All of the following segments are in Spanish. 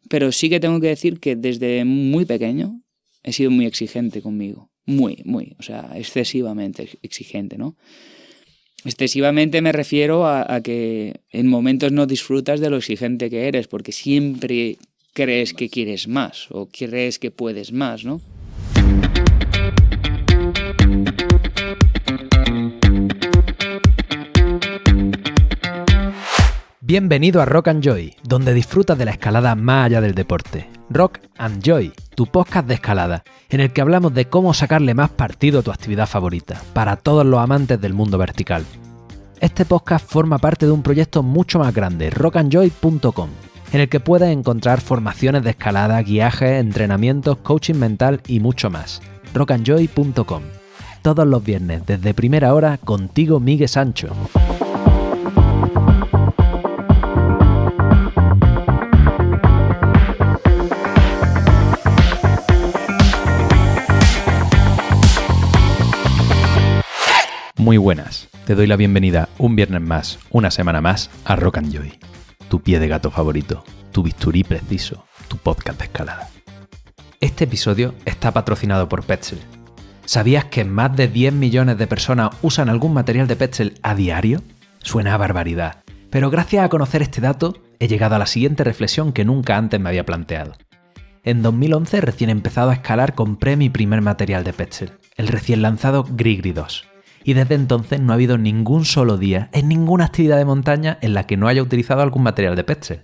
pero sí que tengo que decir que desde muy pequeño he sido muy exigente conmigo. O sea, excesivamente exigente, ¿no? Excesivamente me refiero a que en momentos no disfrutas de lo exigente que eres, porque siempre crees que quieres más o crees que puedes más, ¿no? Bienvenido a Rock and Joy, donde disfrutas de la escalada más allá del deporte. Rock and Joy, tu podcast de escalada, en el que hablamos de cómo sacarle más partido a tu actividad favorita, para todos los amantes del mundo vertical. Este podcast forma parte de un proyecto mucho más grande, rockandjoy.com, en el que puedes encontrar formaciones de escalada, guiajes, entrenamientos, coaching mental y mucho más. rockandjoy.com. Todos los viernes, desde primera hora, contigo Miguel Sancho. Muy buenas, te doy la bienvenida un viernes más, una semana más a Rock and Joy, tu pie de gato favorito, tu bisturí preciso, tu podcast de escalada. Este episodio está patrocinado por Petzl. ¿Sabías que más de 10 millones de personas usan algún material de Petzl a diario? Suena a barbaridad, pero gracias a conocer este dato he llegado a la siguiente reflexión que nunca antes me había planteado. En 2011 recién empezado a escalar compré mi primer material de Petzl, el recién lanzado Grigri 2. Y desde entonces no ha habido ningún solo día en ninguna actividad de montaña en la que no haya utilizado algún material de Petzl.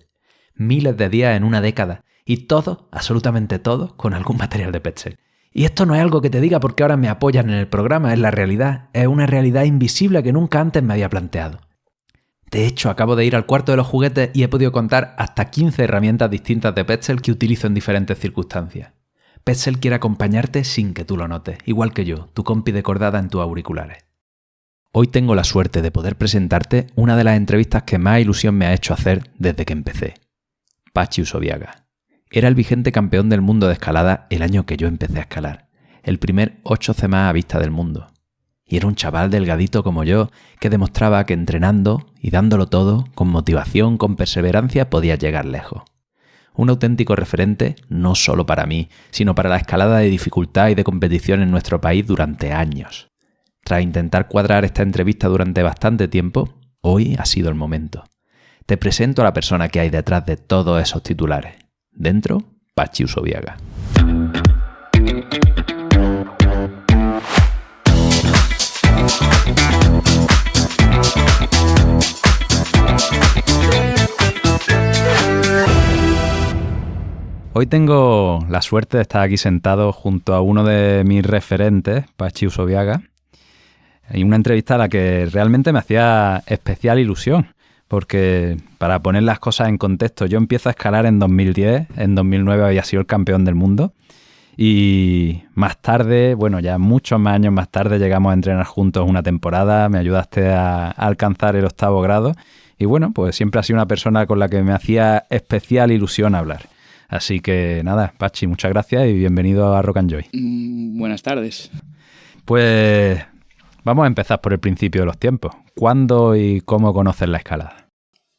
Miles de días en una década y todos, absolutamente todos, con algún material de Petzl. Y esto no es algo que te diga porque ahora me apoyan en el programa, es la realidad. Es una realidad invisible que nunca antes me había planteado. De hecho, acabo de ir al cuarto de los juguetes y he podido contar hasta 15 herramientas distintas de Petzl que utilizo en diferentes circunstancias. Petzl quiere acompañarte sin que tú lo notes, igual que yo, tu compi de cordada en tus auriculares. Hoy tengo la suerte de poder presentarte una de las entrevistas que más ilusión me ha hecho hacer desde que empecé. Patxi Usobiaga. Era el vigente campeón del mundo de escalada el año que yo empecé a escalar, el primer 8C más a vista del mundo. Y era un chaval delgadito como yo que demostraba que entrenando y dándolo todo, con motivación, con perseverancia, podía llegar lejos. Un auténtico referente no solo para mí, sino para la escalada de dificultad y de competición en nuestro país durante años. Tras intentar cuadrar esta entrevista durante bastante tiempo, hoy ha sido el momento. Te presento a la persona que hay detrás de todos esos titulares. Dentro, Patxi Usobiaga. Hoy tengo la suerte de estar aquí sentado junto a uno de mis referentes, Patxi Usobiaga. Y una entrevista a la que realmente me hacía especial ilusión, porque para poner las cosas en contexto, yo empiezo a escalar en 2010, en 2009 había sido el campeón del mundo y más tarde, bueno, ya muchos más años más tarde llegamos a entrenar juntos una temporada, me ayudaste a alcanzar el 8º grado y bueno, pues siempre has sido una persona con la que me hacía especial ilusión hablar. Así que nada, Patxi, muchas gracias y bienvenido a Rock and Joy. Buenas tardes. Pues vamos a empezar por el principio de los tiempos. ¿Cuándo y cómo conoces la escalada?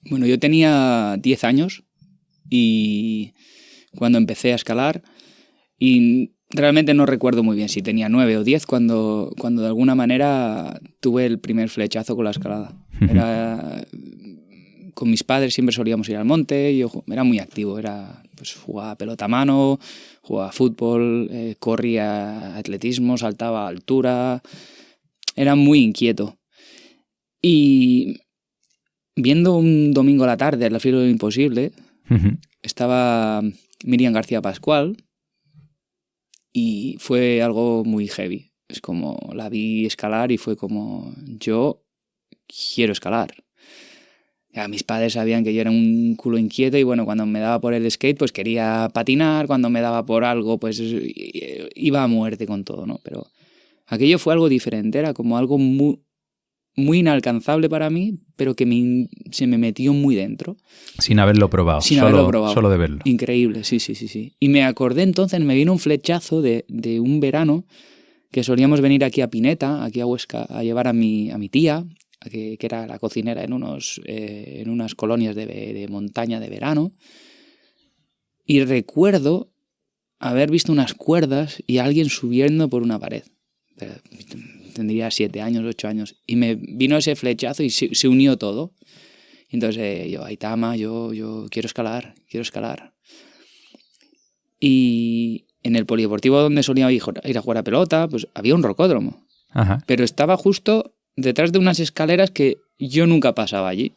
Bueno, yo tenía 10 años y cuando empecé a escalar y realmente no recuerdo muy bien si tenía 9 o 10 cuando de alguna manera tuve el primer flechazo con la escalada. Con mis padres siempre solíamos ir al monte, yo era muy activo, jugaba pelota a mano, jugaba fútbol, corría atletismo, saltaba a altura. Era muy inquieto. Y viendo un domingo a la tarde, al filo de lo imposible, estaba Miriam García Pascual y fue algo muy heavy. Es como la vi escalar y fue como, yo quiero escalar. Ya, mis padres sabían que yo era un culo inquieto y bueno, cuando me daba por el skate pues quería patinar, cuando me daba por algo pues iba a muerte con todo, ¿no? Pero aquello fue algo diferente, era como algo muy, muy inalcanzable para mí, pero que se me metió muy dentro. Sin haberlo probado. Solo de verlo. Increíble, sí. Y me acordé entonces, me vino un flechazo de un verano que solíamos venir aquí a Pineta, aquí a Huesca, a llevar a mi tía, que era la cocinera en unas colonias de montaña de verano. Y recuerdo haber visto unas cuerdas y alguien subiendo por una pared. Tendría 7 años, 8 años. Y me vino ese flechazo y se unió todo. Entonces yo, Aitama, yo quiero escalar. Y en el polideportivo donde solía ir a jugar a pelota, pues había un rocódromo. Ajá. Pero estaba justo detrás de unas escaleras que yo nunca pasaba allí.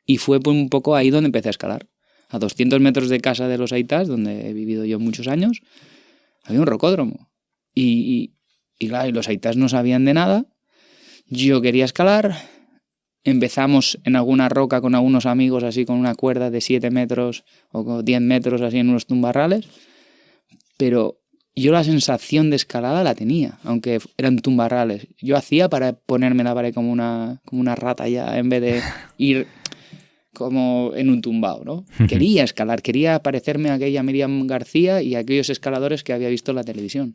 Y fue un poco ahí donde empecé a escalar. A 200 metros de casa de los Aitas, donde he vivido yo muchos años, había un rocódromo. Y claro, y los Aitas no sabían de nada. Yo quería escalar. Empezamos en alguna roca con algunos amigos, así con una cuerda de 7 metros o con 10 metros, así en unos tumbarrales. Pero yo la sensación de escalada la tenía, aunque eran tumbarrales. Yo hacía para ponerme en la pared como una rata ya, en vez de ir como en un tumbao, ¿no? Quería escalar, quería parecerme a aquella Miriam García y a aquellos escaladores que había visto en la televisión.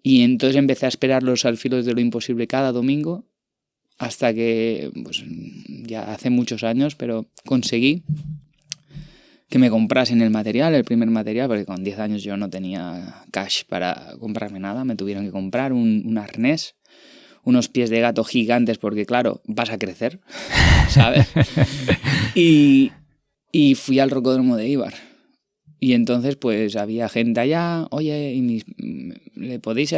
Y entonces empecé a esperar los alfilos de lo imposible cada domingo, hasta que, pues ya hace muchos años, pero conseguí que me comprasen el primer material, porque con 10 años yo no tenía cash para comprarme nada. Me tuvieron que comprar un arnés, unos pies de gato gigantes, porque claro, vas a crecer, ¿sabes? Y fui al rocódromo de Eibar. Y entonces pues había gente allá, oye, ¿le podéis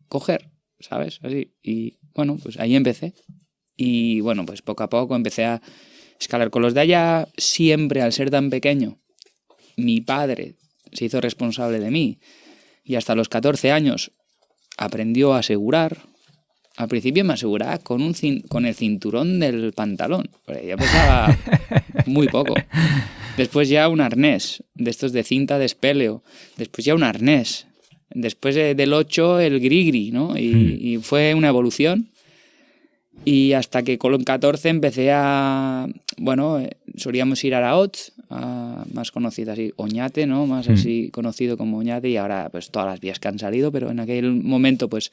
coger? ¿Sabes? Así. Y bueno, pues ahí empecé. Y bueno, pues poco a poco empecé a escalar con los de allá. Siempre, al ser tan pequeño, mi padre se hizo responsable de mí. Y hasta los 14 años aprendió a asegurar. Al principio me aseguraba con el cinturón del pantalón, porque ya pesaba muy poco. Después ya un arnés, de estos de cinta de espeleo. Después ya un arnés. Después del 8 el grigri, ¿no? Y fue una evolución. Y hasta que con 14 empecé a... Bueno, solíamos ir a Araoz, más conocida así, Oñate, ¿no? Más así conocido como Oñate, y ahora pues todas las vías que han salido, pero en aquel momento pues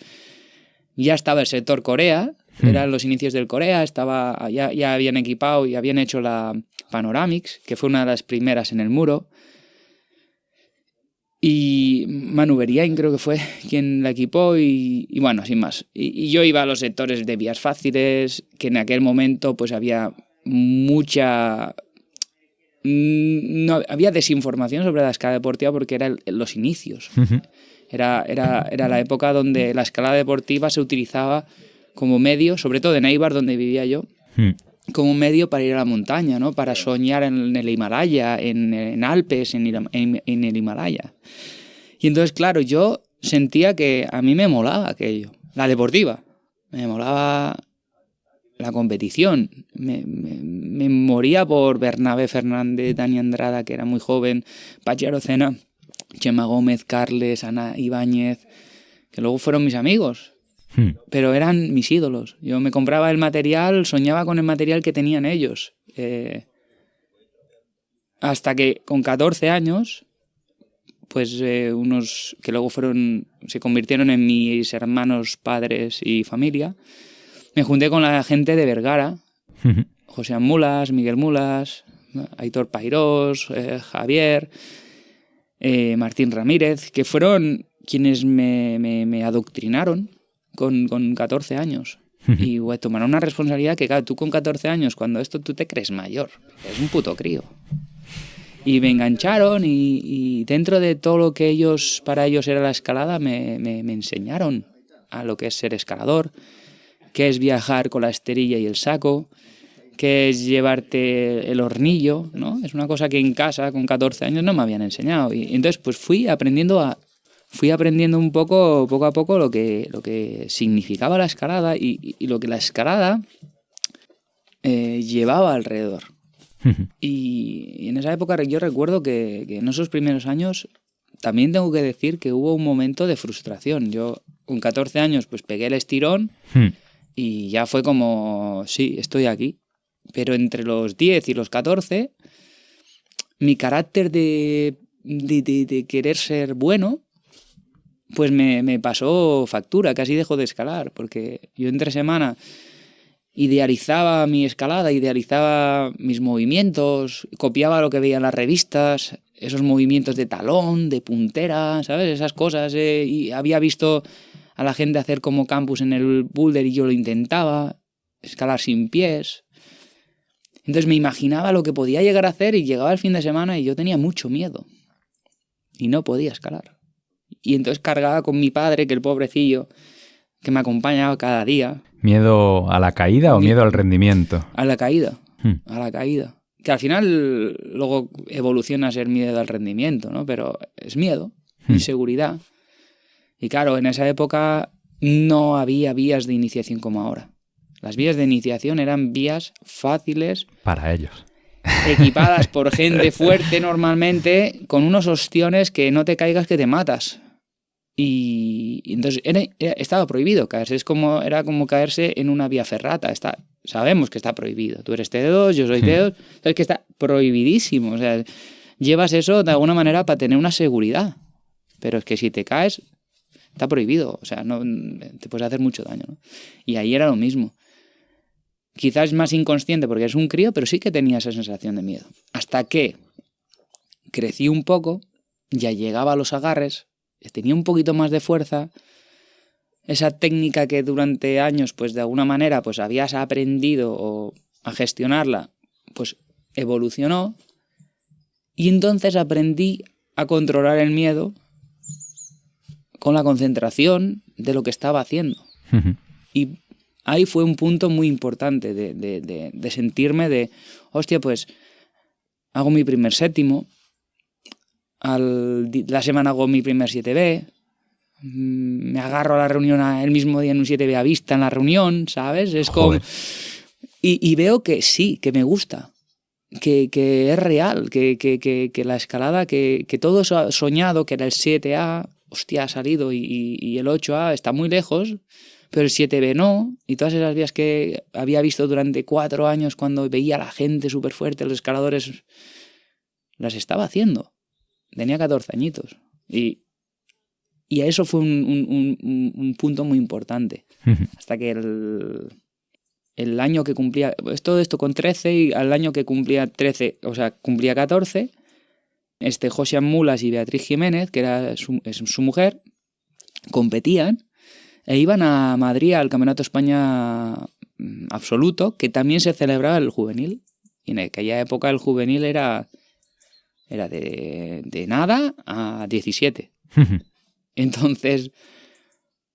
ya estaba el sector Corea, eran los inicios del Corea, ya habían equipado y habían hecho la Panoramix, que fue una de las primeras en el muro. Y Manu Beriain creo que fue quien la equipó y bueno, sin más. Y yo iba a los sectores de vías fáciles, que en aquel momento pues había mucha... No, había desinformación sobre la escalada deportiva porque eran los inicios. Era la época donde la escalada deportiva se utilizaba como medio, sobre todo en Eibar, donde vivía yo, como medio para ir a la montaña, ¿no? Para soñar en el Himalaya, en Alpes, en el Himalaya. Y entonces, claro, yo sentía que a mí me molaba aquello, la deportiva. Me molaba la competición. Me moría por Bernabé Fernández, Dani Andrada, que era muy joven, Patxi Arocena, Chema Gómez, Carles, Ana Ibáñez, que luego fueron mis amigos. Pero eran mis ídolos. Yo me compraba el material, soñaba con el material que tenían ellos. Hasta que con 14 años, pues unos que luego se convirtieron en mis hermanos, padres y familia, me junté con la gente de Vergara, José Mulas, Miguel Mulas, Aitor Pairós, Javier, Martín Ramírez, que fueron quienes me adoctrinaron con 14 años. Y tomaron una responsabilidad que, claro, tú con 14 años, cuando tú te crees mayor, es un puto crío. Y me engancharon y dentro de todo lo que para ellos era la escalada, me enseñaron a lo que es ser escalador, qué es viajar con la esterilla y el saco, qué es llevarte el hornillo, ¿no? Es una cosa que en casa con 14 años no me habían enseñado. Y entonces pues fui aprendiendo un poco a poco lo que significaba la escalada y lo que la escalada llevaba alrededor. Y en esa época yo recuerdo que en esos primeros años también tengo que decir que hubo un momento de frustración. Yo con 14 años pues pegué el estirón y ya fue como, sí, estoy aquí. Pero entre los 10 y los 14, mi carácter de querer ser bueno, pues me pasó factura, casi dejo de escalar, porque yo entre semana idealizaba mi escalada, idealizaba mis movimientos, copiaba lo que veía en las revistas, esos movimientos de talón, de puntera, ¿sabes? Esas cosas. Y había visto a la gente hacer como campus en el boulder y yo lo intentaba, escalar sin pies. Entonces me imaginaba lo que podía llegar a hacer y llegaba el fin de semana y yo tenía mucho miedo y no podía escalar. Y entonces cargaba con mi padre, que el pobrecillo, que me acompañaba cada día. ¿Miedo a la caída o miedo al rendimiento? A la caída, a la caída. Que al final luego evoluciona a ser miedo al rendimiento, ¿no? Pero es miedo, inseguridad. Y claro, en esa época no había vías de iniciación como ahora. Las vías de iniciación eran vías fáciles. Para ellos. Equipadas por gente fuerte normalmente, con unos ostiones que no te caigas que te matas. Y entonces estaba prohibido caerse. Era como caerse en una vía ferrata. Sabemos que está prohibido. Tú eres T2, yo soy T2. Es que está prohibidísimo. O sea, llevas eso de alguna manera para tener una seguridad. Pero es que si te caes, está prohibido. O sea, no te puedes hacer mucho daño, ¿no? Y ahí era lo mismo. Quizás más inconsciente porque es un crío, pero sí que tenía esa sensación de miedo. Hasta que crecí un poco, ya llegaba a los agarres, tenía un poquito más de fuerza. Esa técnica que durante años, pues de alguna manera, pues habías aprendido a gestionarla, pues evolucionó. Y entonces aprendí a controlar el miedo con la concentración de lo que estaba haciendo. Y ahí fue un punto muy importante de sentirme hostia, pues hago mi primer séptimo, la semana hago mi primer 7B, me agarro a la reunión el mismo día en un 7B a vista en la reunión, ¿sabes? Es como... Y veo que sí, que me gusta, que es real, que la escalada, que todo eso soñado, que era el 7A, hostia, ha salido y el 8A está muy lejos, pero el 7B no, y todas esas vías que había visto durante 4 años cuando veía a la gente súper fuerte, los escaladores, las estaba haciendo. Tenía 14 añitos. Y eso fue un punto muy importante. Hasta que el año que cumplía, todo esto con 13, y al año que cumplía 13, o sea, cumplía 14, Josian Mulas y Beatriz Jiménez, que era su mujer, competían e iban a Madrid al Campeonato de España absoluto, que también se celebraba el juvenil. Y en aquella época el juvenil era de nada a 17. Entonces,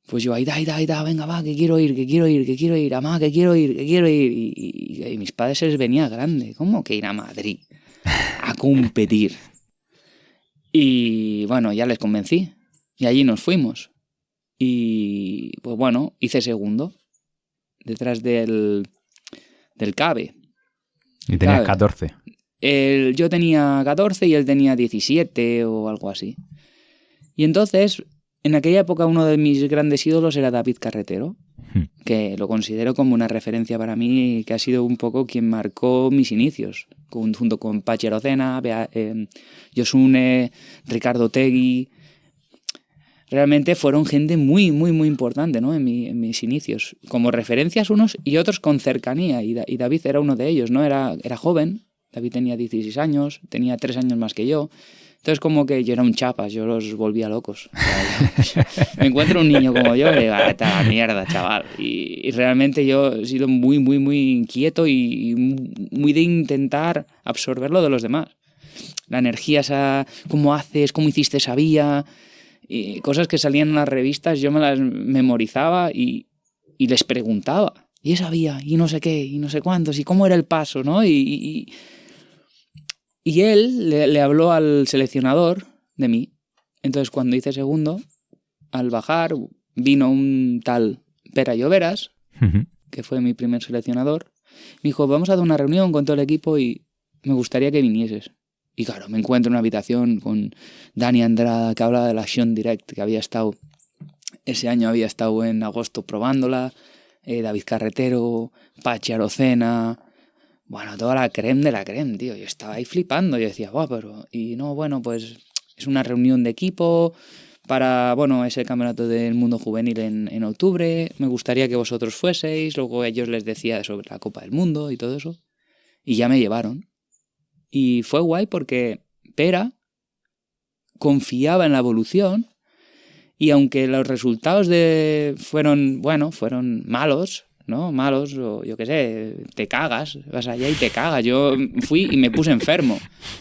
pues yo, ahí da, venga, va, que quiero ir, amá, que quiero ir. Y mis padres se les venía grande. ¿Cómo que ir a Madrid a competir? Y bueno, ya les convencí. Y allí nos fuimos. Y pues bueno, hice segundo, detrás del CABE. Y tenías 14. Yo tenía 14 y él tenía 17 o algo así. Y entonces, en aquella época, uno de mis grandes ídolos era David Carretero, que lo considero como una referencia para mí, que ha sido un poco quien marcó mis inicios, junto con Pachi Arocena, Josune, Ricardo Tegui. Realmente fueron gente muy, muy, muy importante, ¿no? en mis inicios. Como referencias unos y otros con cercanía. Y David era uno de ellos, ¿no? Era joven. David tenía 16 años, tenía 3 años más que yo. Entonces como que yo era un chapas, yo los volvía locos. O sea, me encuentro un niño como yo y digo, ¡vete a la mierda, chaval! Y realmente yo he sido muy, muy, muy inquieto y muy de intentar absorber lo de los demás. La energía esa, cómo haces, cómo hiciste esa vía... Y cosas que salían en las revistas, yo me las memorizaba y les preguntaba. Y esa vía, y no sé qué, y no sé cuántos, y cómo era el paso, ¿no? Y él le habló al seleccionador de mí. Entonces, cuando hice segundo, al bajar, vino un tal Pera Lloveras, que fue mi primer seleccionador. Me dijo, vamos a hacer una reunión con todo el equipo y me gustaría que vinieses. Y claro, me encuentro en una habitación con Dani Andrada, que habla de la Action Direct, que ese año había estado en agosto probándola, David Carretero, Pachi Arocena, bueno, toda la creme de la creme, tío. Yo estaba ahí flipando, yo decía, pero... Y no, bueno, pues es una reunión de equipo, para, bueno, ese campeonato del mundo juvenil en octubre, me gustaría que vosotros fueseis, luego ellos les decía sobre la Copa del Mundo y todo eso, y ya me llevaron. Y fue guay porque Pera confiaba en la evolución, y aunque los resultados fueron malos, ¿no? Malos, o yo qué sé, te cagas, vas allá y te cagas. Yo fui y me puse enfermo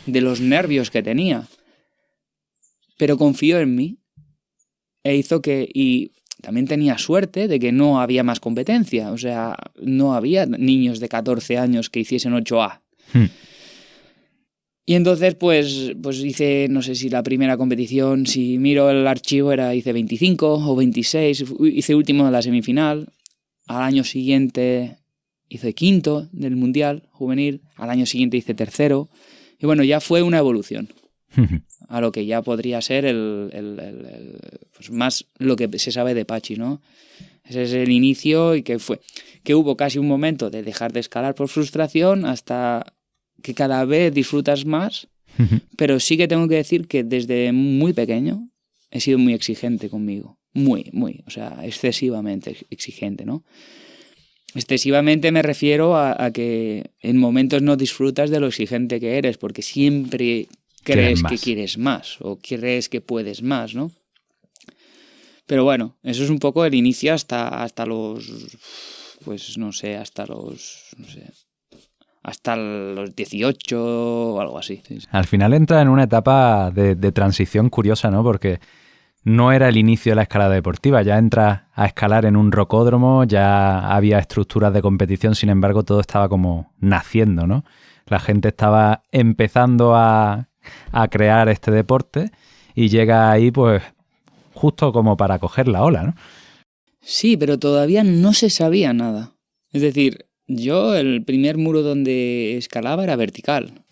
de los nervios que tenía. Pero confió en mí e hizo que... Y también tenía suerte de que no había más competencia. O sea, no había niños de 14 años que hiciesen 8A. Y entonces, pues hice, no sé si la primera competición, si miro el archivo, hice 25 o 26, hice último de la semifinal. Al año siguiente hice quinto del Mundial Juvenil, al año siguiente hice tercero. Y bueno, ya fue una evolución a lo que ya podría ser pues más lo que se sabe de Pachi, ¿no? Ese es el inicio, y que hubo casi un momento de dejar de escalar por frustración hasta que cada vez disfrutas más, pero sí que tengo que decir que desde muy pequeño he sido muy exigente conmigo. Muy, o sea, excesivamente exigente, ¿no? Excesivamente me refiero a que en momentos no disfrutas de lo exigente que eres, porque siempre crees que quieres más o crees que puedes más, ¿no? Pero bueno, eso es un poco el inicio hasta los, pues no sé, hasta los 18 o algo así. Sí. Al final entra en una etapa de transición curiosa, ¿no? Porque no era el inicio de la escalada deportiva, ya entras a escalar en un rocódromo, ya había estructuras de competición, sin embargo todo estaba como naciendo, ¿no? La gente estaba empezando a crear este deporte y llega ahí pues justo como para coger la ola, ¿no? Sí, pero todavía no se sabía nada. Es decir, yo el primer muro donde escalaba era vertical.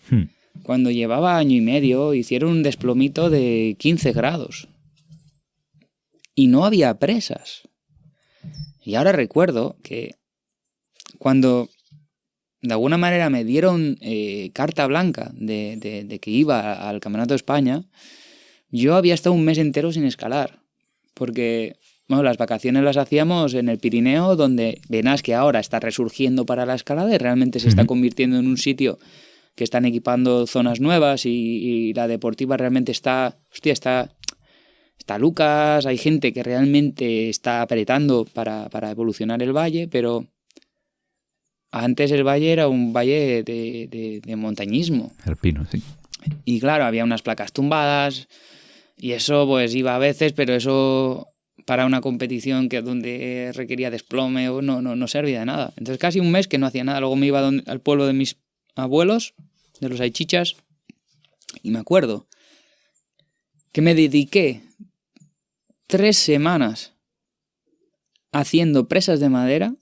Cuando llevaba año y medio hicieron un desplomito de 15 grados. Y no había presas. Y ahora recuerdo que cuando de alguna manera me dieron carta blanca de que iba al Campeonato de España, yo había estado un mes entero sin escalar. Porque bueno, las vacaciones las hacíamos en el Pirineo, donde Benasque ahora está resurgiendo para la escalada y realmente se está convirtiendo en un sitio que están equipando zonas nuevas, y la deportiva realmente está Lucas, hay gente que realmente está apretando para evolucionar el valle, pero antes el valle era un valle de montañismo. Alpino, sí. Y claro, había unas placas tumbadas y eso pues iba a veces, pero eso para una competición donde requería desplome no servía de nada. Entonces casi un mes que no hacía nada. Luego me iba al pueblo de mis abuelos, de los Aichichas, y me acuerdo que me dediqué 3 semanas haciendo presas de madera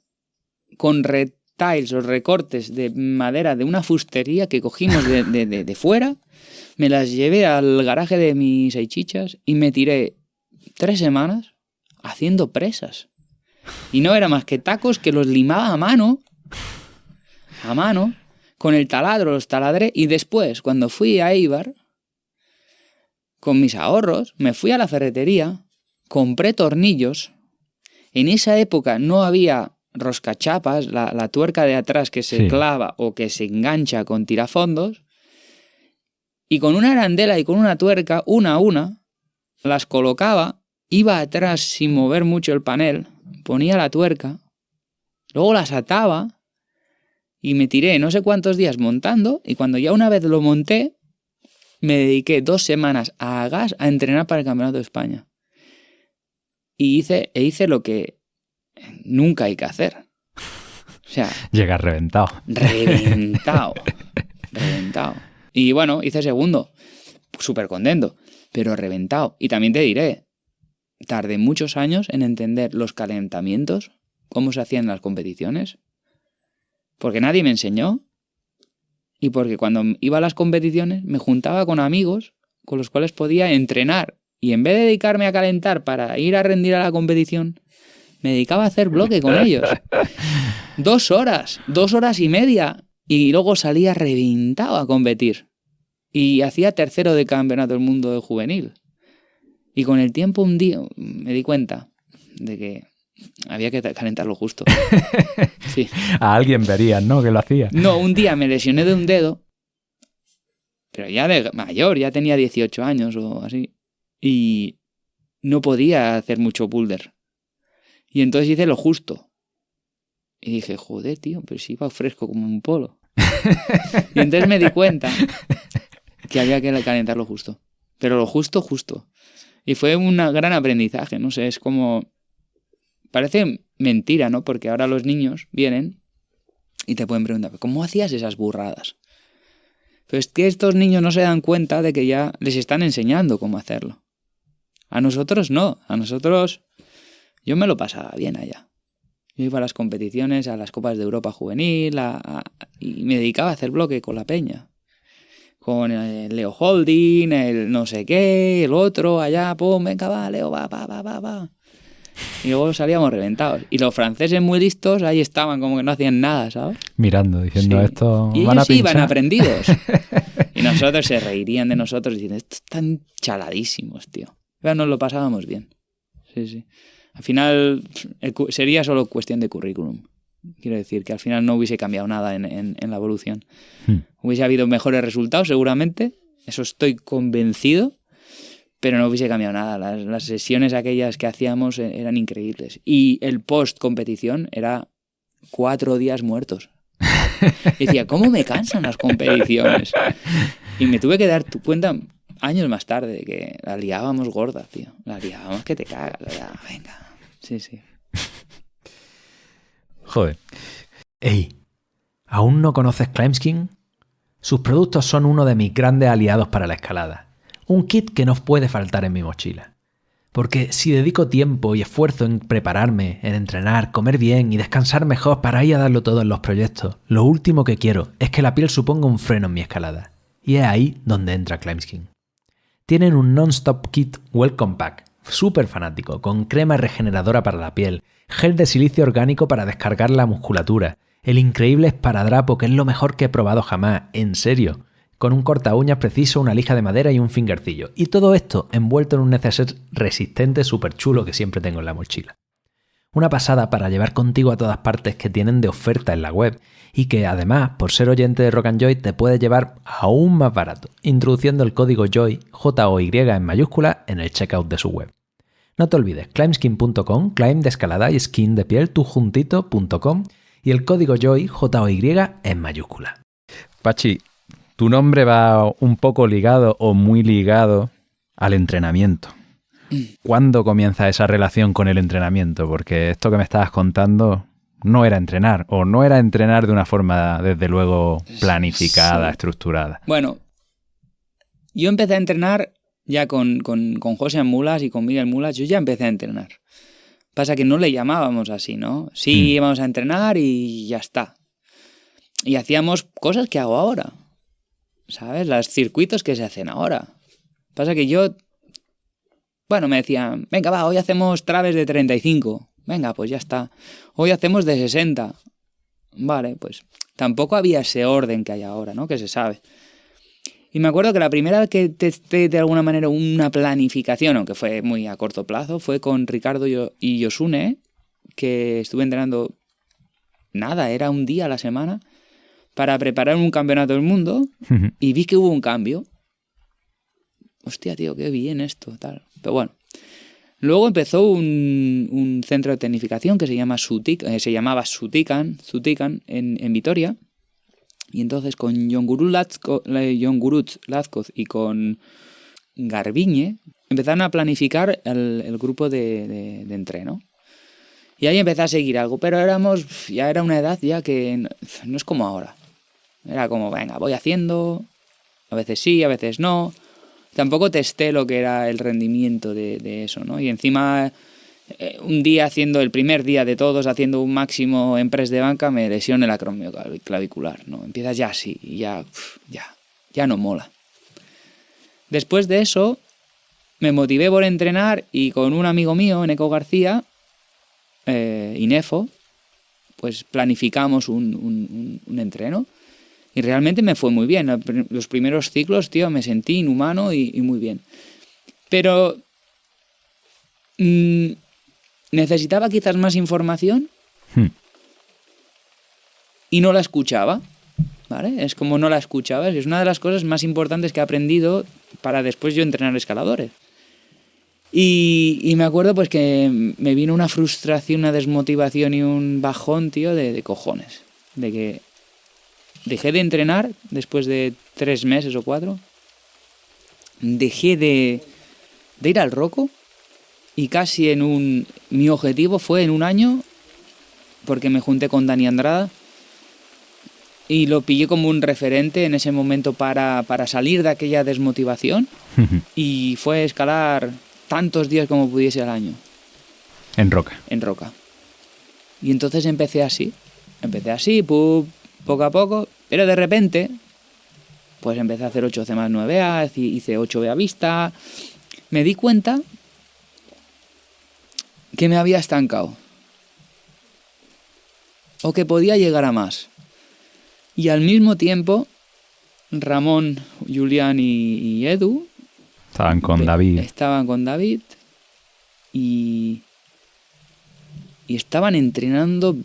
con retiles o recortes de madera de una fustería que cogimos de fuera. Me las llevé al garaje de mis Aichichas y me tiré 3 semanas haciendo presas. Y no era más que tacos que los limaba a mano, con el taladro los taladré, y después, cuando fui a Eibar, con mis ahorros, me fui a la ferretería, compré tornillos. En esa época no había roscachapas, la tuerca de atrás que se clava o que se engancha con tirafondos, y con una arandela y con una tuerca, una a una, las colocaba, iba atrás sin mover mucho el panel, ponía la tuerca, luego las ataba y me tiré no sé cuántos días montando, y cuando ya una vez lo monté, me dediqué 2 semanas a gas a entrenar para el Campeonato de España. Y hice lo que nunca hay que hacer. O sea... Llegas reventado. Reventado. Y bueno, hice segundo. Súper contento, pero reventado. Y también te diré, tardé muchos años en entender los calentamientos, cómo se hacían las competiciones, porque nadie me enseñó, y porque cuando iba a las competiciones me juntaba con amigos con los cuales podía entrenar, y en vez de dedicarme a calentar para ir a rendir a la competición, me dedicaba a hacer bloque con ellos. 2 horas, 2 horas y media, y luego salía reventado a competir. Y hacía tercero de Campeonato del Mundo de Juvenil. Y con el tiempo un día me di cuenta de que había que calentarlo justo. Sí. A alguien verías, ¿no? Que lo hacía. No, un día me lesioné de un dedo, pero ya de mayor, ya tenía 18 años o así. Y no podía hacer mucho boulder. Y entonces hice lo justo. Y dije, joder, tío, pero si iba fresco como un polo. Y entonces me di cuenta que había que calentarlo justo. Pero lo justo, justo. Y fue un gran aprendizaje, no sé, es como... Parece mentira, ¿no? Porque ahora los niños vienen y te pueden preguntar, ¿cómo hacías esas burradas? Pero es que estos niños no se dan cuenta de que ya les están enseñando cómo hacerlo. A nosotros no, a nosotros... Yo me lo pasaba bien allá. Yo iba a las competiciones, a las Copas de Europa Juvenil, y me dedicaba a hacer bloque con la peña. Con el Leo Holding, el no sé qué, el otro, allá, pum, venga, va, Leo, va. Y luego salíamos reventados. Y los franceses muy listos ahí estaban, como que no hacían nada, ¿sabes? Mirando, diciendo Sí. esto. Y van ellos a iban pinchar. aprendidos. Y nosotros se reirían de nosotros diciendo, estos están chaladísimos, tío. Pero nos lo pasábamos bien. Sí. Al final sería solo cuestión de currículum. Quiero decir que al final no hubiese cambiado nada en la evolución. Hubiese habido mejores resultados seguramente, eso estoy convencido, pero no hubiese cambiado nada. Las sesiones aquellas que hacíamos eran increíbles. Y el post-competición era 4 días muertos. Y decía, ¿cómo me cansan las competiciones? Y me tuve que dar cuenta años más tarde de que la liábamos gorda, tío. La liábamos que te cagas. Venga. Sí. Joder. Ey, ¿aún no conoces Climbskin? Sus productos son uno de mis grandes aliados para la escalada. Un kit que no puede faltar en mi mochila. Porque si dedico tiempo y esfuerzo en prepararme, en entrenar, comer bien y descansar mejor para ir a darlo todo en los proyectos, lo último que quiero es que la piel suponga un freno en mi escalada. Y es ahí donde entra Climbskin. Tienen un non-stop kit Welcome Pack, súper fanático, con crema regeneradora para la piel, gel de silicio orgánico para descargar la musculatura, el increíble esparadrapo que es lo mejor que he probado jamás, en serio, con un corta uñas preciso, una lija de madera y un fingercillo. Y todo esto envuelto en un neceser resistente súper chulo que siempre tengo en la mochila. Una pasada para llevar contigo a todas partes que tienen de oferta en la web y que además, por ser oyente de Rock and Joy, te puede llevar aún más barato, introduciendo el código JOY, J-O-Y en mayúscula, en el checkout de su web. No te olvides, climbskin.com, climb de escalada y skin de piel, tú juntito.com y el código JOY, J-O-Y en mayúscula. Pachi, tu nombre va un poco ligado o muy ligado al entrenamiento. ¿Cuándo comienza esa relación con el entrenamiento? Porque esto que me estabas contando no era entrenar, o no era entrenar de una forma, desde luego, planificada, Sí. estructurada. Bueno, yo empecé a entrenar ya con José Mulas y con Miguel Mulas, yo ya empecé a entrenar. Pasa que no le llamábamos así, ¿no? Sí, íbamos a entrenar y ya está. Y hacíamos cosas que hago ahora, ¿sabes? Los circuitos que se hacen ahora. Pasa que yo... Bueno, me decían, venga, va, hoy hacemos traves de 35. Venga, pues ya está. Hoy hacemos de 60. Vale, pues tampoco había ese orden que hay ahora, ¿no? Que se sabe. Y me acuerdo que la primera vez que testé de alguna manera una planificación, aunque fue muy a corto plazo, fue con Ricardo y Yosune, que estuve entrenando nada, era un día a la semana, para preparar un campeonato del mundo, y vi que hubo un cambio. Hostia, tío, qué bien esto, tal. Pero bueno. Luego empezó un centro de tecnificación que se llamaba Sutikan en Vitoria. Y entonces con Jon Gurutz Lazcoz y con Garbiñe empezaron a planificar el grupo de entreno. Y ahí empecé a seguir algo, pero ya era una edad ya que no es como ahora. Era como, venga, voy haciendo, a veces sí, a veces no. Tampoco testé lo que era el rendimiento de eso, ¿no? Y encima, un día el primer día de todos, haciendo un máximo en press de banca, me lesioné el acromioclavicular, ¿no? Empiezas ya así, y ya no mola. Después de eso, me motivé por entrenar y con un amigo mío, Eneco García, Inefo, pues planificamos un entreno. Y realmente me fue muy bien. Los primeros ciclos, tío, me sentí inhumano y muy bien. Pero necesitaba quizás más información y no la escuchaba, ¿vale? Es como no la escuchaba. Es una de las cosas más importantes que he aprendido para después yo entrenar escaladores. Y me acuerdo pues que me vino una frustración, una desmotivación y un bajón, tío, de cojones. De que dejé de entrenar después de 3 meses o 4. Dejé de ir al Roco y casi mi objetivo fue en un año, porque me junté con Dani Andrada y lo pillé como un referente en ese momento para salir de aquella desmotivación y fue escalar tantos días como pudiese al año. En roca. En roca. Y entonces empecé así, poco a poco, pero de repente pues empecé a hacer 8C más 9A, hice 8B a vista. Me di cuenta que me había estancado. O que podía llegar a más. Y al mismo tiempo, Ramón, Julián y Edu estaban con David y estaban entrenando,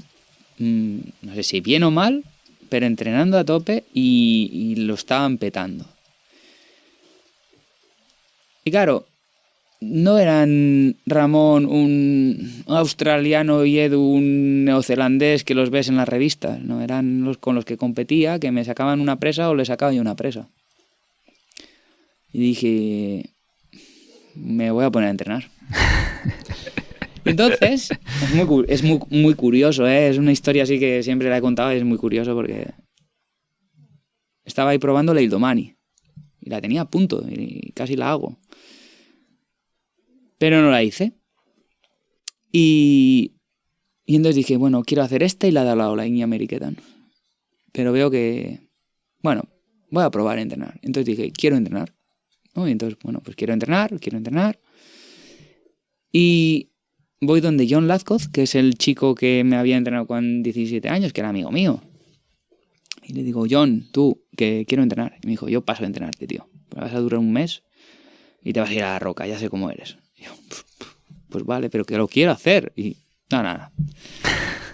no sé si bien o mal, pero entrenando a tope y lo estaban petando. Y claro, no eran Ramón un australiano y Edu un neozelandés que los ves en las revistas, no, eran los con los que competía, que me sacaban una presa o le sacaba yo una presa. Y dije, me voy a poner a entrenar. Entonces, es muy curioso, ¿eh? Es una historia así que siempre la he contado y es muy curioso porque estaba ahí probando la Ildomani y la tenía a punto y casi la hago. Pero no la hice. Y entonces dije, bueno, quiero hacer esta y la de al lado, la Iña Meriketan. Pero veo que, bueno, voy a probar a entrenar. Entonces dije, quiero entrenar, ¿no? Y entonces, bueno, pues quiero entrenar. Y voy donde John Lazcoz, que es el chico que me había entrenado con 17 años, que era amigo mío. Y le digo, John, tú, que quiero entrenar. Y me dijo, yo paso a entrenarte, tío. Vas a durar un mes y te vas a ir a la roca, ya sé cómo eres. Y yo, pues vale, pero que lo quiero hacer. Y nada.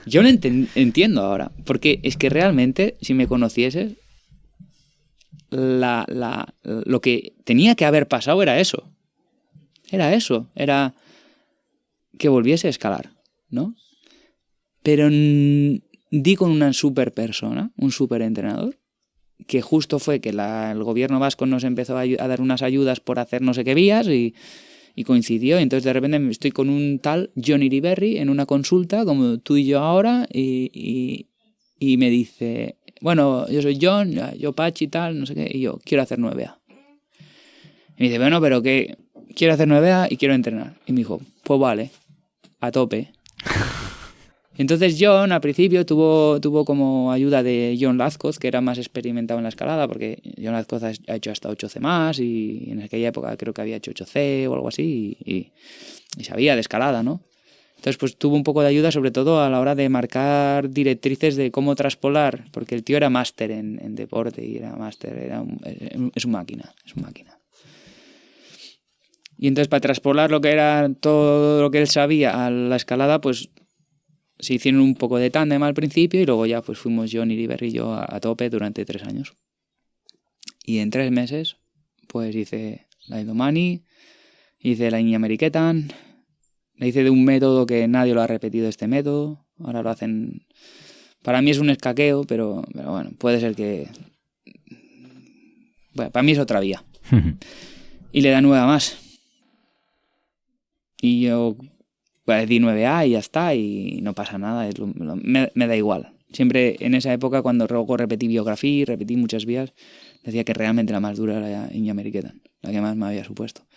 Yo lo entiendo ahora, porque es que realmente, si me conocieses, lo que tenía que haber pasado era eso. Era que volviese a escalar, ¿no? Pero di con una super persona, un super entrenador, que justo fue que el gobierno vasco nos empezó a dar unas ayudas por hacer no sé qué vías y coincidió. Entonces de repente estoy con un tal John Iriberri en una consulta, como tú y yo ahora, y me dice, bueno, yo soy John, yo Pachi y tal, no sé qué, y yo quiero hacer 9A. Y me dice, bueno, pero que quiero hacer 9A y quiero entrenar. Y me dijo, pues vale, a tope. Entonces John al principio tuvo como ayuda de John Lazcoz, que era más experimentado en la escalada, porque John Lazcoz ha hecho hasta 8C más y en aquella época creo que había hecho 8C o algo así y sabía de escalada, ¿no? Entonces pues tuvo un poco de ayuda, sobre todo a la hora de marcar directrices de cómo traspolar, porque el tío era máster en deporte y era máster, es una máquina. Y entonces para traspolar lo que era todo lo que él sabía a la escalada, pues se hicieron un poco de tándem al principio y luego ya pues fuimos John Iriberri y yo a tope durante 3 años. Y en 3 meses pues hice la Ildomani, hice la Iña Meriketan, la hice de un método que nadie lo ha repetido, este método. Ahora lo hacen... Para mí es un escaqueo, pero bueno, puede ser que... Bueno, para mí es otra vía. Y le da 9 más. Y yo pues di 9A y ya está, y no pasa nada, me da igual. Siempre en esa época, cuando luego repetí biografía, repetí muchas vías, decía que realmente la más dura era la Iña Meriketan, la que más me había supuesto.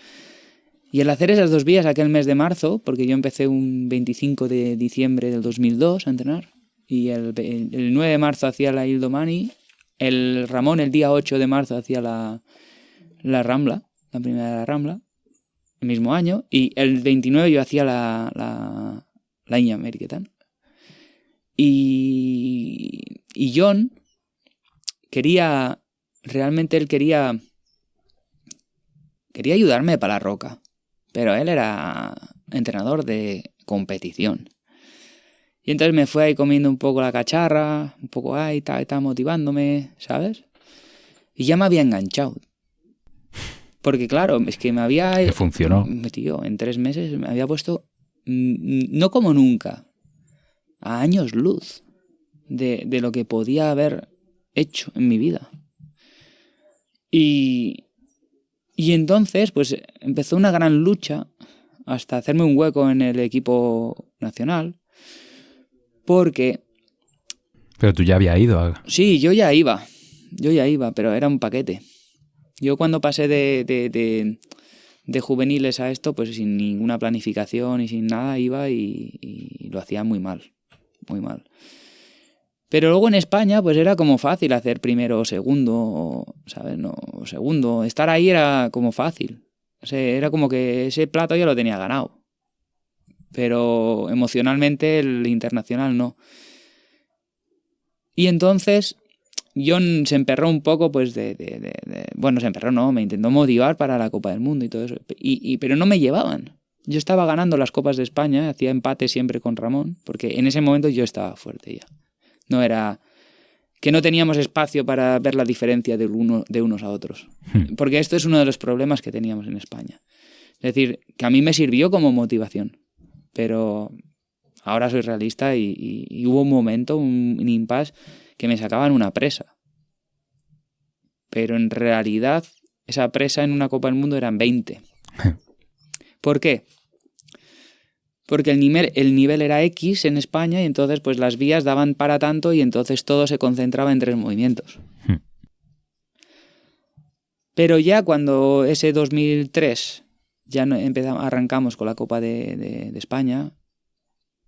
Y el hacer esas 2 vías aquel mes de marzo, porque yo empecé un 25 de diciembre del 2002 a entrenar, y el 9 de marzo hacía la Ildomani, el Ramón el día 8 de marzo hacía la Rambla, la primera de la Rambla, el mismo año, y el 29 yo hacía la Iña Meriketan. Y John realmente él quería ayudarme para la roca, pero él era entrenador de competición. Y entonces me fue ahí comiendo un poco la cacharra, un poco ahí, estaba motivándome, ¿sabes? Y ya me había enganchado. Porque claro, es que me había... Que funcionó. Tío, en 3 meses me había puesto, no como nunca, a años luz de lo que podía haber hecho en mi vida. Y entonces, pues empezó una gran lucha hasta hacerme un hueco en el equipo nacional, porque... Pero tú ya habías ido Sí, yo ya iba, pero era un paquete. Yo cuando pasé de juveniles a esto, pues sin ninguna planificación y sin nada, iba y lo hacía muy mal, muy mal. Pero luego en España, pues era como fácil hacer primero o segundo, ¿sabes? No, segundo. Estar ahí era como fácil. O sea, era como que ese plato ya lo tenía ganado. Pero emocionalmente el internacional no. Y entonces John se emperró un poco, pues bueno, se emperró, no, me intentó motivar para la Copa del Mundo y todo eso. Pero no me llevaban. Yo estaba ganando las Copas de España, hacía empate siempre con Ramón, porque en ese momento yo estaba fuerte ya. No era que no teníamos espacio para ver la diferencia de unos a otros. Porque esto es uno de los problemas que teníamos en España. Es decir, que a mí me sirvió como motivación. Pero ahora soy realista y hubo un momento, un impasse, que me sacaban una presa. Pero en realidad, esa presa en una Copa del Mundo eran 20. ¿Por qué? Porque el nivel era X en España y entonces pues las vías daban para tanto y entonces todo se concentraba en 3 movimientos. Pero ya cuando ese 2003 ya arrancamos con la Copa de España,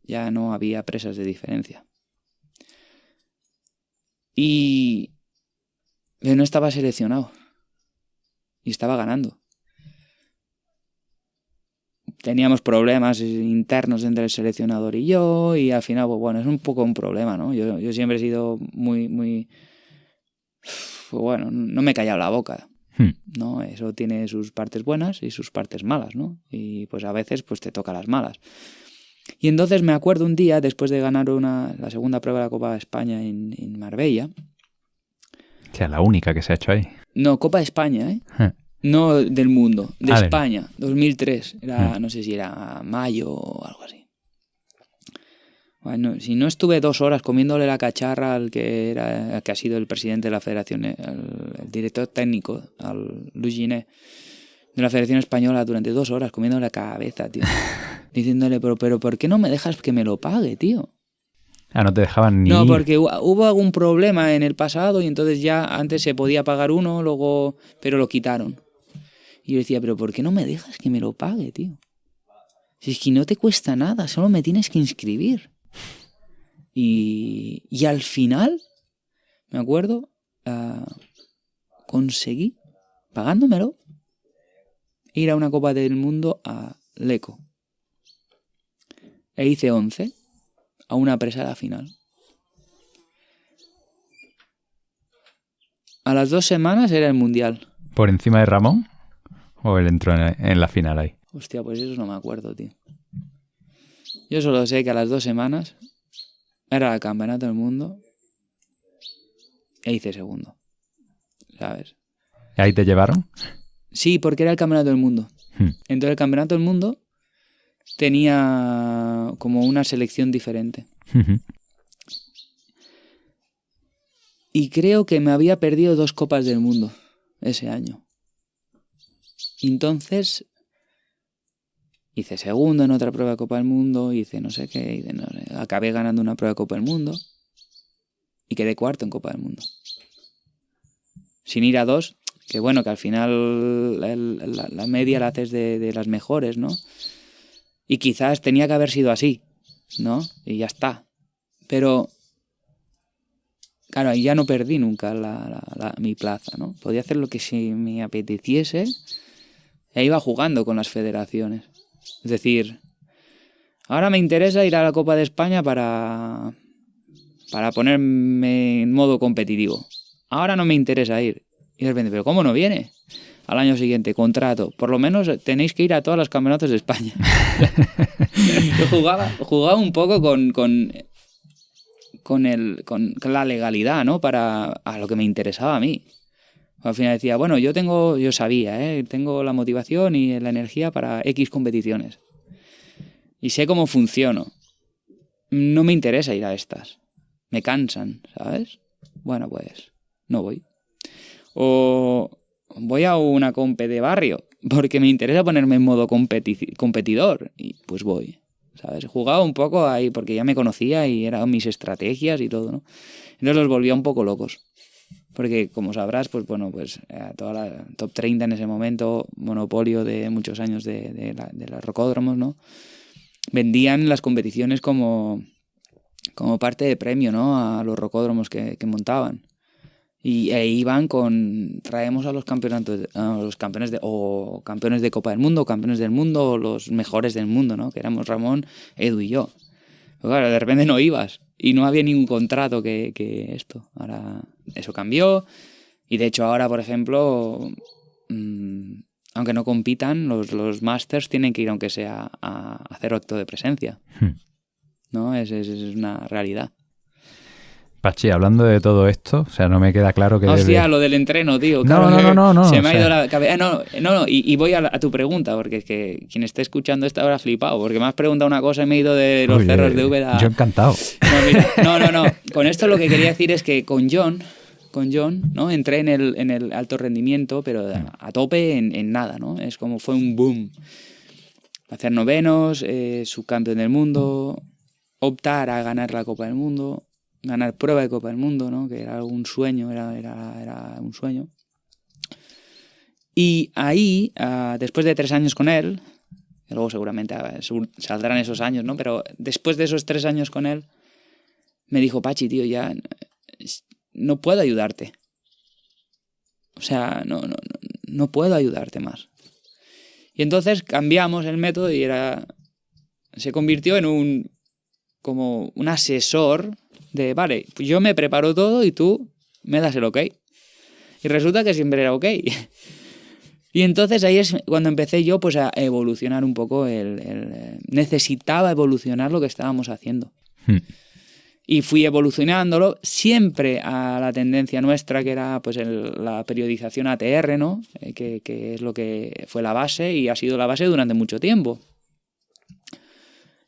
ya no había presas de diferencia. Y yo no estaba seleccionado y estaba ganando. Teníamos problemas internos entre el seleccionador y yo, y al final, pues bueno, es un poco un problema, ¿no? Yo siempre he sido muy... Pues bueno, no me he callado la boca, ¿no? Eso tiene sus partes buenas y sus partes malas, ¿no? Y pues a veces pues te toca las malas. Y entonces me acuerdo un día, después de ganar la segunda prueba de la Copa de España en Marbella... O sea, la única que se ha hecho ahí. No, Copa de España, ¿eh? No del mundo, de España, 2003. No sé si era mayo o algo así. Bueno, si no estuve 2 horas comiéndole la cacharra al que ha sido el presidente de la federación, el director técnico, al Luis Giné, de la Federación Española, durante 2 horas comiéndole la cabeza, tío. Diciéndole, pero ¿por qué no me dejas que me lo pague, tío? Ah, no te dejaban ni... No, porque hubo algún problema en el pasado y entonces ya antes se podía pagar uno, luego, pero lo quitaron. Y yo decía, pero ¿por qué no me dejas que me lo pague, tío? Si es que no te cuesta nada, solo me tienes que inscribir. Y al final, me acuerdo, conseguí, pagándomelo, ir a una Copa del Mundo a Lecco. E hice 11 a una presa de la final. A las 2 semanas era el Mundial. ¿Por encima de Ramón? ¿O él entró en la final ahí? Hostia, pues eso no me acuerdo, tío. Yo solo sé que a las 2 semanas era el Campeonato del Mundo e hice segundo. ¿Sabes? ¿Ahí te llevaron? Sí, porque era el Campeonato del Mundo. Entonces el Campeonato del Mundo tenía como una selección diferente. Y creo que me había perdido 2 Copas del Mundo ese año. Entonces hice segundo en otra prueba de Copa del Mundo, hice no sé qué, acabé ganando una prueba de Copa del Mundo y quedé cuarto en Copa del Mundo. Sin ir a 2, que bueno, que al final la media la haces de las mejores, ¿no? Y quizás tenía que haber sido así, ¿no? Y ya está. Pero, claro, ahí ya no perdí nunca mi plaza, ¿no? Podía hacer lo que se me apeteciese e iba jugando con las federaciones. Es decir, ahora me interesa ir a la Copa de España para ponerme en modo competitivo. Ahora no me interesa ir. Y de repente, ¿pero cómo no viene? al año siguiente, contrato. Por lo menos tenéis que ir a todos los campeonatos de España. Yo jugaba un poco con la legalidad, ¿no? A lo que me interesaba a mí. Al final decía, bueno, yo sabía, tengo la motivación y la energía para X competiciones. Y sé cómo funciono. No me interesa ir a estas. Me cansan, ¿sabes? Bueno, pues no voy. O voy a una compe de barrio porque me interesa ponerme en modo competidor. Y pues voy, ¿sabes? Jugaba un poco ahí porque ya me conocía y eran mis estrategias y todo, ¿no? Entonces los volvía un poco locos. Porque, como sabrás, pues bueno, pues toda la top 30 en ese momento, monopolio de muchos años de los rocódromos, ¿no? Vendían las competiciones como parte de premio, ¿no? A los rocódromos que montaban. Y iban traemos a los campeones o campeones de Copa del Mundo, campeones del mundo, o los mejores del mundo, ¿no? Que éramos Ramón, Edu y yo. Pero claro, de repente no ibas y no había ningún contrato que esto. Ahora eso cambió y de hecho ahora, por ejemplo, aunque no compitan, los Masters tienen que ir aunque sea a hacer acto de presencia. ¿No? Es una realidad. Pachi, hablando de todo esto, o sea, no me queda claro que... Hostia, lo del entreno, tío. No. Se me ha ido la cabeza. No, y voy a tu pregunta, porque es que quien esté escuchando esto habrá flipado, porque me has preguntado una cosa y me he ido de los cerros de Úbeda. Yo encantado. No. Con esto lo que quería decir es que con John, ¿no? Entré en el alto rendimiento, pero a tope en nada, ¿no? Es como fue un boom. Hacer novenos, subcampeón del mundo, optar a ganar la Copa del Mundo, ganar prueba de Copa del Mundo, ¿no? Que era un sueño, era un sueño. Y ahí, después de 3 años con él, y luego seguramente saldrán esos años, ¿no? Pero después de esos 3 años con él, me dijo, Pachi, tío, ya no puedo ayudarte. O sea, no puedo ayudarte más. Y entonces cambiamos el método y se convirtió en como un asesor de, vale, pues yo me preparo todo y tú me das el ok. Y resulta que siempre era ok. Y entonces ahí es cuando empecé yo pues a evolucionar un poco. Necesitaba evolucionar lo que estábamos haciendo. Y fui evolucionándolo siempre a la tendencia nuestra, que era pues la periodización ATR, ¿no? Que es lo que fue la base y ha sido la base durante mucho tiempo.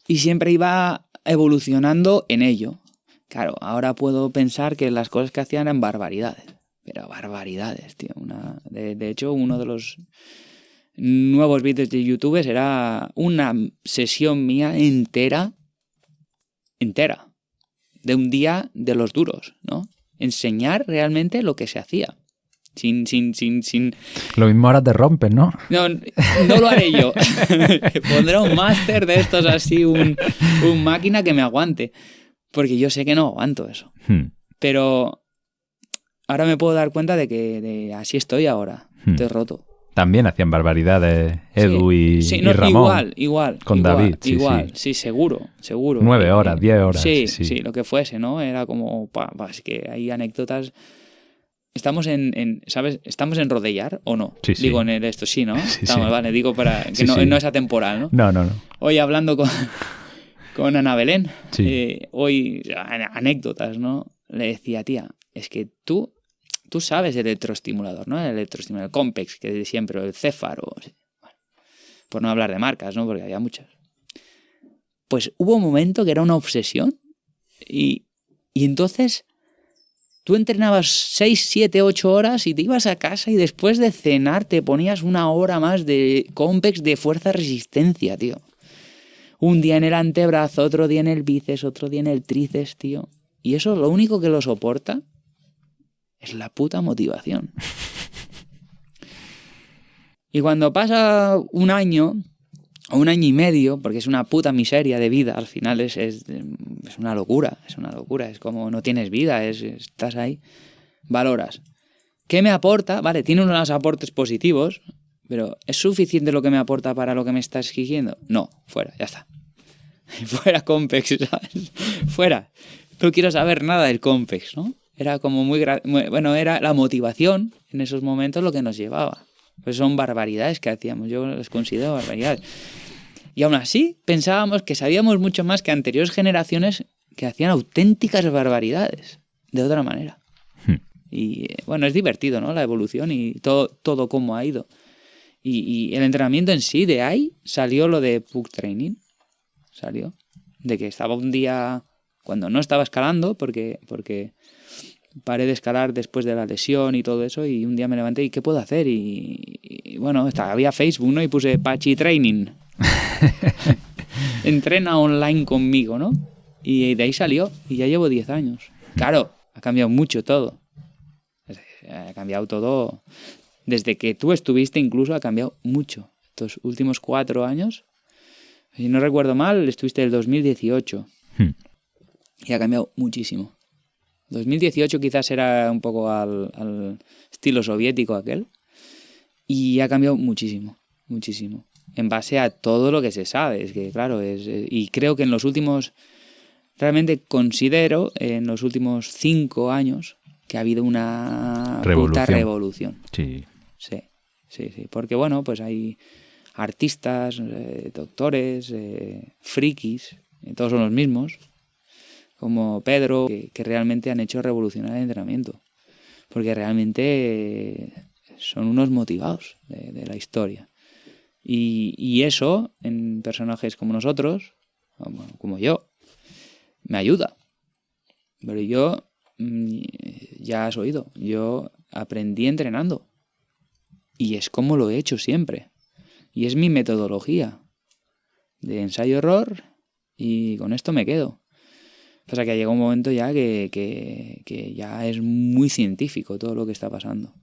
Y siempre iba evolucionando en ello. Claro, ahora puedo pensar que las cosas que hacían eran barbaridades. Pero barbaridades, tío. De hecho, uno de los nuevos vídeos de YouTube era una sesión mía entera, de un día de los duros, ¿no? Enseñar realmente lo que se hacía. Sin... Lo mismo ahora te rompes, ¿no? No lo haré yo. Pondré un máster de estos así, un máquina que me aguante. Porque yo sé que no aguanto eso. Pero ahora me puedo dar cuenta de que así estoy ahora. Estoy roto. También hacían barbaridades Edu y Ramón. Igual. Con David. Sí, seguro. 9 horas, 10 horas. Sí, lo que fuese, ¿no? Era como... es que hay anécdotas... Estamos ¿sabes? ¿Estamos en Rodellar o no? Sí. Digo, en esto sí, ¿no? Sí, Estamos, sí. Vale, digo para que no es atemporal, ¿no? No. Hoy hablando con Ana Belén, Sí. hoy anécdotas, ¿no? Le decía, tía, es que tú sabes el electroestimulador, ¿no? El electroestimulador, el Compex, que de siempre, el Céfaro, bueno, por no hablar de marcas, ¿no? Porque había muchas. Pues hubo un momento que era una obsesión y entonces tú entrenabas 6, 7, 8 horas y te ibas a casa y después de cenar te ponías 1 hora más de Compex de fuerza-resistencia, tío. Un día en el antebrazo, otro día en el bíceps, otro día en el tríceps, tío. Y eso lo único que lo soporta es la puta motivación. Y cuando pasa 1 año o 1 año y medio, porque es una puta miseria de vida, al final es una locura, es como no tienes vida, estás ahí, valoras. ¿Qué me aporta? Vale, tiene unos aportes positivos, pero ¿es suficiente lo que me aporta para lo que me estás exigiendo? No, fuera, ya está. Fuera Compex, ¿sabes? Fuera. No quiero saber nada del Compex, ¿no? Era como bueno, era la motivación en esos momentos lo que nos llevaba. Pues son barbaridades que hacíamos, yo las considero barbaridades. Y aún así pensábamos que sabíamos mucho más que anteriores generaciones que hacían auténticas barbaridades, de otra manera. Y bueno, es divertido, ¿no? La evolución y todo cómo ha ido. Y el entrenamiento en sí, de ahí salió lo de Puck Training. Salió. De que estaba un día, cuando no estaba escalando, porque paré de escalar después de la lesión y todo eso, y un día me levanté y ¿qué puedo hacer? Y bueno, había Facebook, ¿no? Y puse Pachi Training. Entrena online conmigo, ¿no? Y de ahí salió, y ya llevo 10 años. Claro, ha cambiado mucho todo. Ha cambiado todo. Desde que tú estuviste incluso ha cambiado mucho. Estos últimos 4 años, si no recuerdo mal, estuviste el 2018. Y ha cambiado muchísimo. 2018 quizás era un poco al estilo soviético aquel. Y ha cambiado muchísimo, muchísimo. En base a todo lo que se sabe. Es que, claro, y creo que en los últimos... Realmente considero, en los últimos 5 años, que ha habido una puta revolución. Sí. Sí. Porque, bueno, pues hay artistas, doctores, frikis, todos son los mismos, como Pedro, que realmente han hecho revolucionar el entrenamiento. Porque realmente son unos motivados de la historia. Y eso, en personajes como nosotros, como yo, me ayuda. Pero yo, ya has oído, yo aprendí entrenando. Y es como lo he hecho siempre. Y es mi metodología de ensayo-error y con esto me quedo. Pasa que llega un momento ya que ya es muy científico todo lo que está pasando.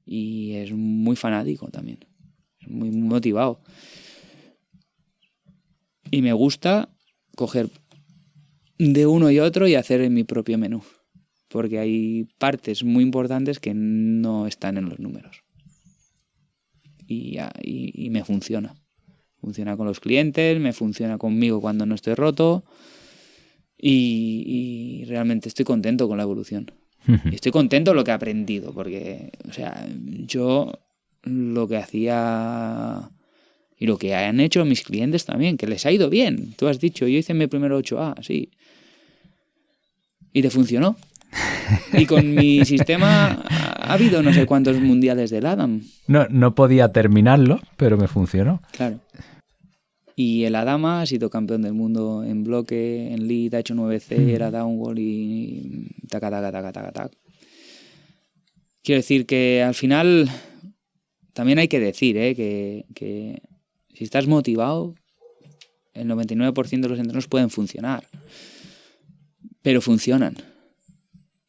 Y es muy fanático también. Es muy motivado. Y me gusta coger de uno y otro y hacer mi propio menú. Porque hay partes muy importantes que no están en los números. Y me funciona. Funciona con los clientes, me funciona conmigo cuando no estoy roto. Y realmente estoy contento con la evolución. Y estoy contento con lo que he aprendido. Porque, o sea, yo lo que hacía... Y lo que han hecho mis clientes también, que les ha ido bien. Tú has dicho, yo hice mi primero 8A, sí. Y te funcionó. Y con mi sistema ha habido no sé cuántos mundiales del Adam. No podía terminarlo, pero me funcionó. Claro. Y el Adama ha sido campeón del mundo en bloque, en lead, ha hecho 9C, era downwall y taca. Quiero decir que al final también hay que decir que si estás motivado, el 99% de los entrenos pueden funcionar. Pero funcionan.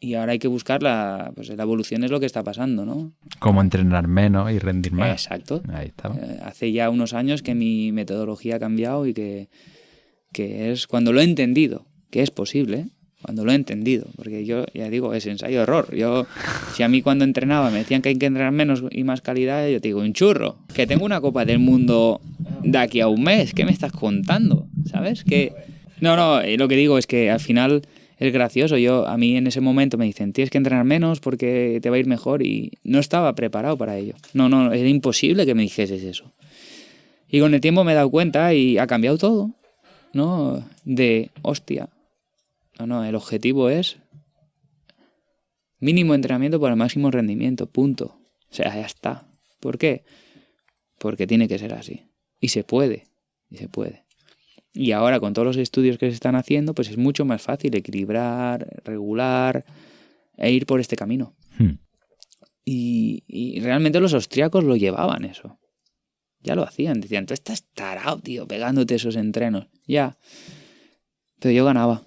Y ahora hay que buscar la evolución, es lo que está pasando, ¿no? Cómo entrenar menos y rendir más. Exacto. Ahí está. Hace ya unos años que mi metodología ha cambiado y que es cuando lo he entendido, que es posible, cuando lo he entendido. Porque yo, ya digo, es ensayo-error. Si a mí cuando entrenaba me decían que hay que entrenar menos y más calidad, yo te digo, un churro, que tengo una Copa del Mundo de aquí a un mes, ¿qué me estás contando? ¿Sabes? No, lo que digo es que al final... Es gracioso, a mí en ese momento me dicen, tienes que entrenar menos porque te va a ir mejor y no estaba preparado para ello. No, era imposible que me dijeses eso. Y con el tiempo me he dado cuenta y ha cambiado todo, ¿no? De, hostia, no, el objetivo es mínimo entrenamiento para el máximo rendimiento, punto. O sea, ya está. ¿Por qué? Porque tiene que ser así. Y se puede. Y ahora con todos los estudios que se están haciendo, pues es mucho más fácil equilibrar, regular e ir por este camino. Y realmente los austríacos lo llevaban eso. Ya lo hacían. Decían, tú estás tarado, tío, pegándote esos entrenos. Ya. Pero yo ganaba.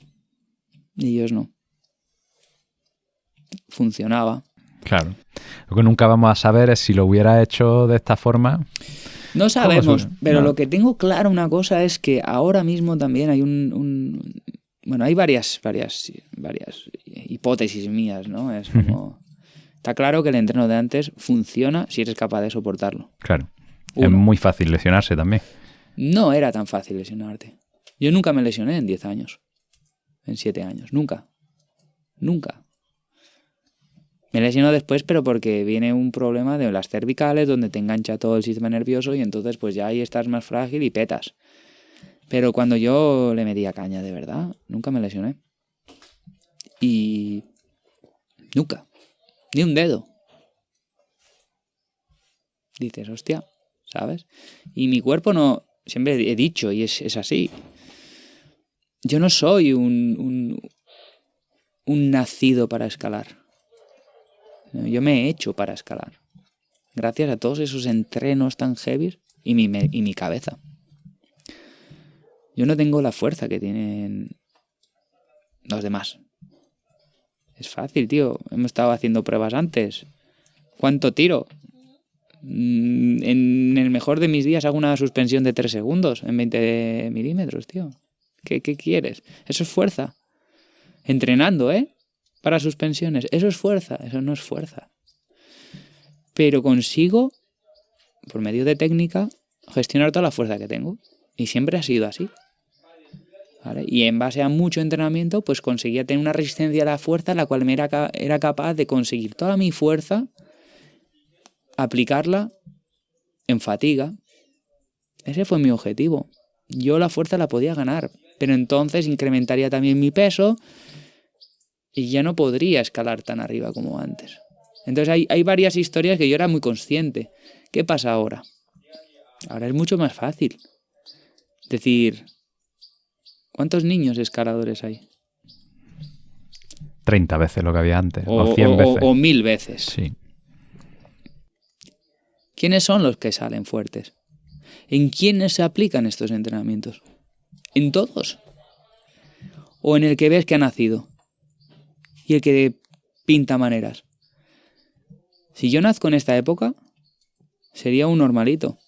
Y ellos no. Funcionaba. Claro. Lo que nunca vamos a saber es si lo hubiera hecho de esta forma... No sabemos, pero lo que tengo claro una cosa es que ahora mismo también hay bueno, hay varias hipótesis mías, ¿no? Es como... Está claro que el entreno de antes funciona si eres capaz de soportarlo. Claro. Es muy fácil lesionarse también. No era tan fácil lesionarte. Yo nunca me lesioné en 10 años. En 7 años. Nunca. Me lesiono después, pero porque viene un problema de las cervicales donde te engancha todo el sistema nervioso y entonces pues ya ahí estás más frágil y petas. Pero cuando yo le metía caña de verdad, nunca me lesioné. Y nunca. Ni un dedo. Dices, hostia, ¿sabes? Y mi cuerpo no... Siempre he dicho, y es así. Yo no soy un nacido para escalar. Yo me he hecho para escalar. Gracias a todos esos entrenos tan heavy y mi cabeza. Yo no tengo la fuerza que tienen los demás. Es fácil, tío. Hemos estado haciendo pruebas antes. ¿Cuánto tiro? En el mejor de mis días hago una suspensión de 3 segundos en 20 milímetros, tío. ¿Qué quieres? Eso es fuerza. Entrenando, para suspensiones. Eso es fuerza, eso no es fuerza. Pero consigo, por medio de técnica, gestionar toda la fuerza que tengo. Y siempre ha sido así. ¿Vale? Y en base a mucho entrenamiento, pues conseguía tener una resistencia a la fuerza, la cual me era capaz de conseguir toda mi fuerza, aplicarla en fatiga. Ese fue mi objetivo. Yo la fuerza la podía ganar, pero entonces incrementaría también mi peso y ya no podría escalar tan arriba como antes. Entonces hay varias historias que yo era muy consciente. ¿Qué pasa ahora? Ahora es mucho más fácil. Es decir, ¿cuántos niños escaladores hay? 30 veces lo que había antes, o 100 veces. O 1000 veces. Sí. ¿Quiénes son los que salen fuertes? ¿En quiénes se aplican estos entrenamientos? ¿En todos? ¿O en el que ves que ha nacido? Y el que pinta maneras. Si yo nazco en esta época, sería un normalito.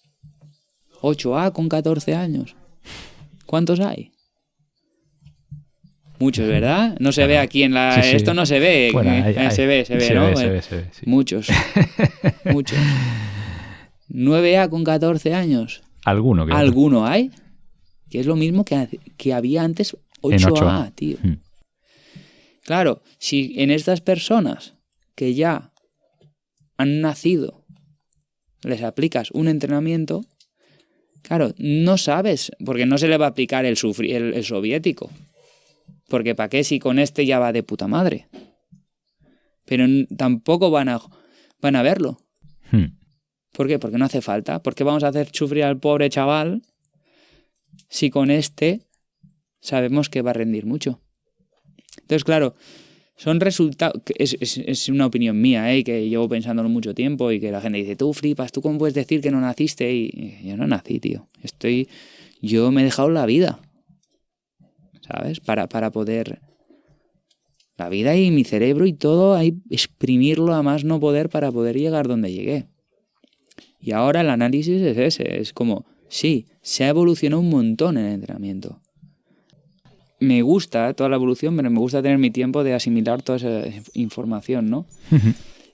8A con 14 años. ¿Cuántos hay? Muchos, ¿verdad? No se ve aquí en la... Sí. Esto no se ve. Bueno, se ve, ¿no? Se ve, sí. Muchos. Muchos. 9A con 14 años. ¿Alguno hay? Que es lo mismo que había antes 8A, tío. Claro, si en estas personas que ya han nacido les aplicas un entrenamiento, claro, no sabes, porque no se le va a aplicar el soviético. Porque ¿para qué si con este ya va de puta madre? Pero tampoco van a verlo. ¿Por qué? Porque no hace falta. ¿Por qué vamos a hacer sufrir al pobre chaval si con este sabemos que va a rendir mucho? Entonces, claro, son resultados... Es una opinión mía, que llevo pensándolo mucho tiempo y que la gente dice, tú flipas, ¿tú cómo puedes decir que no naciste? Y yo no nací, tío. Yo me he dejado la vida, ¿sabes? Para poder... La vida y mi cerebro y todo, ahí exprimirlo a más no poder para poder llegar donde llegué. Y ahora el análisis es ese. Es como, sí, se ha evolucionado un montón en el entrenamiento. Me gusta toda la evolución, pero me gusta tener mi tiempo de asimilar toda esa información, ¿no?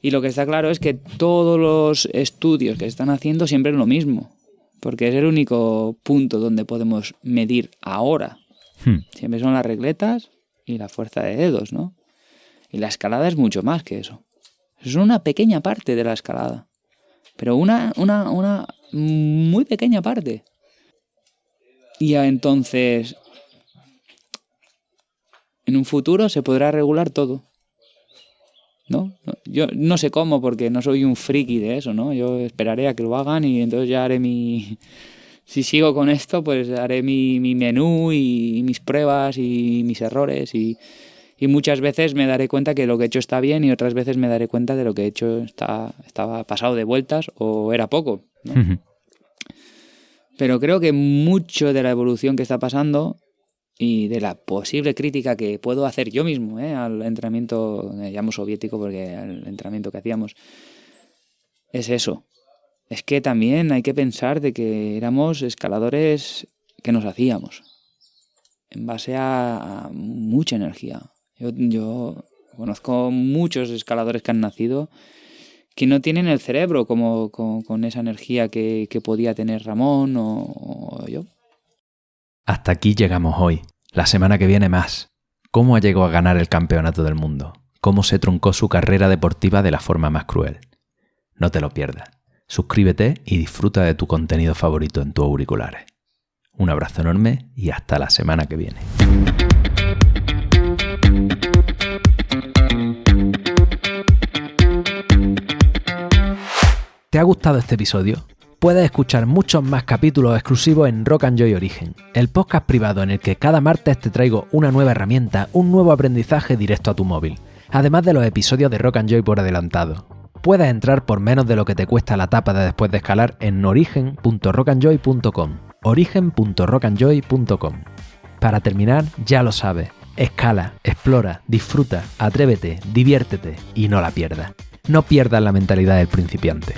Y lo que está claro es que todos los estudios que se están haciendo siempre es lo mismo. Porque es el único punto donde podemos medir ahora. Siempre son las regletas y la fuerza de dedos, ¿no? Y la escalada es mucho más que eso. Es una pequeña parte de la escalada. Pero una muy pequeña parte. Y entonces... En un futuro se podrá regular todo, ¿no? Yo no sé cómo, porque no soy un friki de eso, ¿no? Yo esperaré a que lo hagan y entonces ya haré Si sigo con esto, pues haré mi menú y mis pruebas y mis errores y muchas veces me daré cuenta que lo que he hecho está bien y otras veces me daré cuenta de lo que he hecho estaba pasado de vueltas o era poco, ¿no? Pero creo que mucho de la evolución que está pasando... y de la posible crítica que puedo hacer yo mismo al entrenamiento, llamo soviético porque el entrenamiento que hacíamos, es eso. Es que también hay que pensar de que éramos escaladores que nos hacíamos en base a mucha energía. Yo conozco muchos escaladores que han nacido que no tienen el cerebro como con esa energía que podía tener Ramón o yo. Hasta aquí llegamos hoy. La semana que viene más. ¿Cómo llegó a ganar el campeonato del mundo? cómo se truncó su carrera deportiva de la forma más cruel. No te lo pierdas. Suscríbete y disfruta de tu contenido favorito en tus auriculares. Un abrazo enorme y hasta la semana que viene. ¿Te ha gustado este episodio? Puedes escuchar muchos más capítulos exclusivos en Rock and Joy Origen, el podcast privado en el que cada martes te traigo una nueva herramienta, un nuevo aprendizaje directo a tu móvil, además de los episodios de Rock and Joy por adelantado. Puedes entrar por menos de lo que te cuesta la tapa de Después de Escalar en origen.rockandjoy.com, origen.rockandjoy.com. Para terminar, ya lo sabes, escala, explora, disfruta, atrévete, diviértete y no la pierdas. No pierdas la mentalidad del principiante.